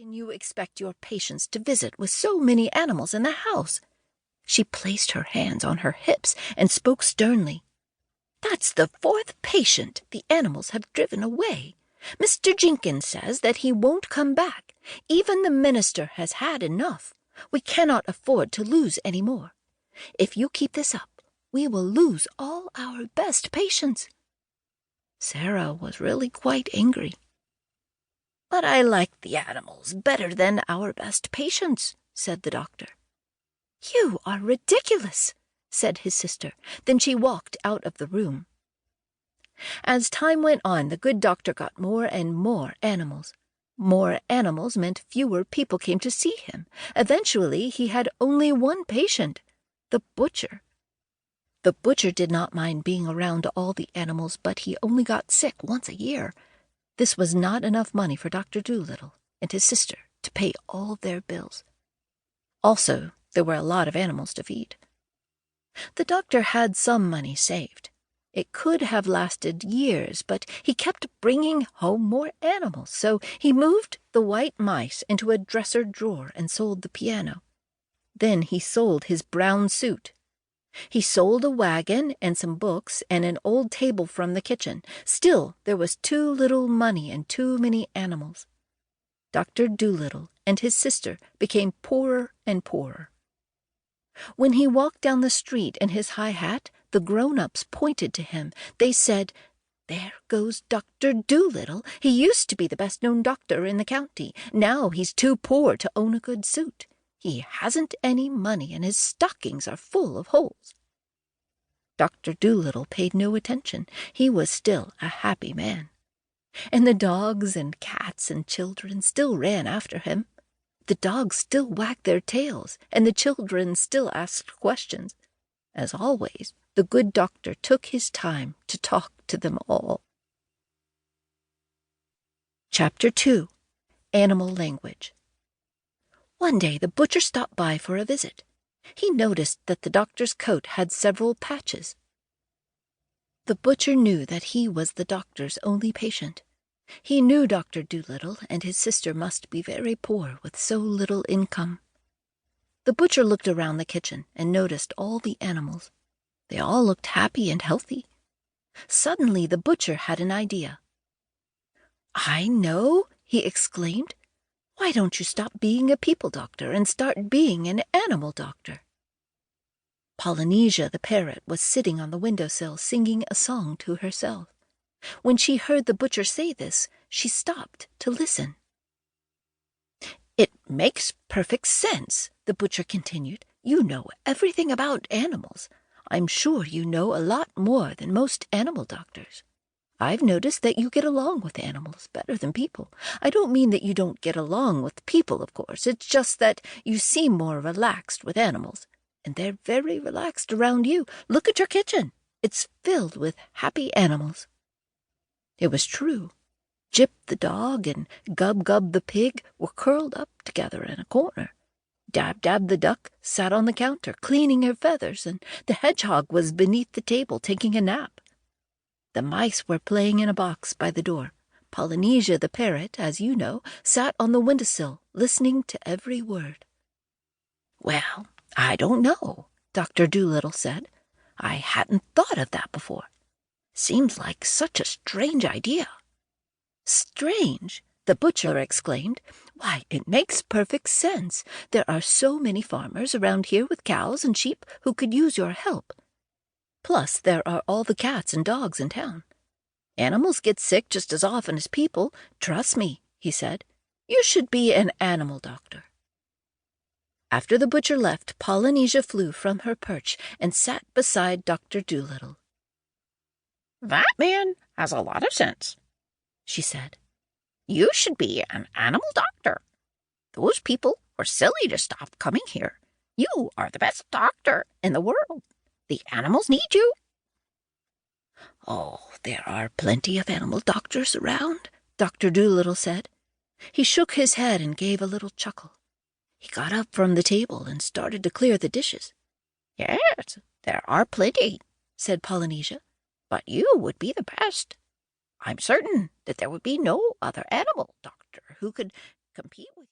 can you expect your patients to visit with so many animals in the house?" She placed her hands on her hips and spoke sternly. "That's the 4th patient the animals have driven away. Mr. Jenkins says that he won't come back. Even the minister has had enough. We cannot afford to lose any more. If you keep this up, we will lose all our best patients." Sarah was really quite angry. "But I like the animals better than our best patients," said the doctor. "You are ridiculous," said his sister. Then she walked out of the room. As time went on, the good doctor got more and more animals. More animals meant fewer people came to see him. Eventually, he had only one patient, the butcher. The butcher did not mind being around all the animals, but he only got sick once a year. This was not enough money for Dr. Dolittle and his sister to pay all their bills. Also, there were a lot of animals to feed. The doctor had some money saved. It could have lasted years, but he kept bringing home more animals, so he moved the white mice into a dresser drawer and sold the piano. Then he sold his brown suit. He sold a wagon and some books and an old table from the kitchen. Still, there was too little money and too many animals. Dr. Dolittle and his sister became poorer and poorer. When he walked down the street in his high hat, the grown-ups pointed to him. They said, "There goes Dr. Dolittle. He used to be the best-known doctor in the county. Now he's too poor to own a good suit. He hasn't any money, and his stockings are full of holes." Dr. Dolittle paid no attention. He was still a happy man. And the dogs and cats and children still ran after him. The dogs still wagged their tails, and the children still asked questions. As always, the good doctor took his time to talk to them all. Chapter 2. Animal Language. One day the butcher stopped by for a visit. He noticed that the doctor's coat had several patches. The butcher knew that he was the doctor's only patient. He knew Dr. Dolittle and his sister must be very poor with so little income. The butcher looked around the kitchen and noticed all the animals. They all looked happy and healthy. Suddenly the butcher had an idea. "I know," he exclaimed. "Why don't you stop being a people doctor and start being an animal doctor?" Polynesia the parrot was sitting on the windowsill singing a song to herself. When she heard the butcher say this, she stopped to listen. "It makes perfect sense," the butcher continued. "You know everything about animals. I'm sure you know a lot more than most animal doctors. I've noticed that you get along with animals better than people. I don't mean that you don't get along with people, of course. It's just that you seem more relaxed with animals, and they're very relaxed around you. Look at your kitchen. It's filled with happy animals." It was true. Jip the dog and Gub-Gub the pig were curled up together in a corner. Dab-Dab the duck sat on the counter cleaning her feathers, and the hedgehog was beneath the table taking a nap. The mice were playing in a box by the door. Polynesia the parrot, as you know, sat on the windowsill, listening to every word. "Well, I don't know," Dr. Dolittle said. "I hadn't thought of that before. Seems like such a strange idea." "Strange?" the butcher exclaimed. "Why, it makes perfect sense. There are so many farmers around here with cows and sheep who could use your help. Plus, there are all the cats and dogs in town. Animals get sick just as often as people. Trust me," he said. "You should be an animal doctor." After the butcher left, Polynesia flew from her perch and sat beside Dr. Dolittle. "That man has a lot of sense," she said. "You should be an animal doctor. Those people were silly to stop coming here. You are the best doctor in the world. The animals need you." "Oh, there are plenty of animal doctors around," Dr. Dolittle said. He shook his head and gave a little chuckle. He got up from the table and started to clear the dishes. "Yes, there are plenty," said Polynesia, "but you would be the best. I'm certain that there would be no other animal doctor who could compete with you."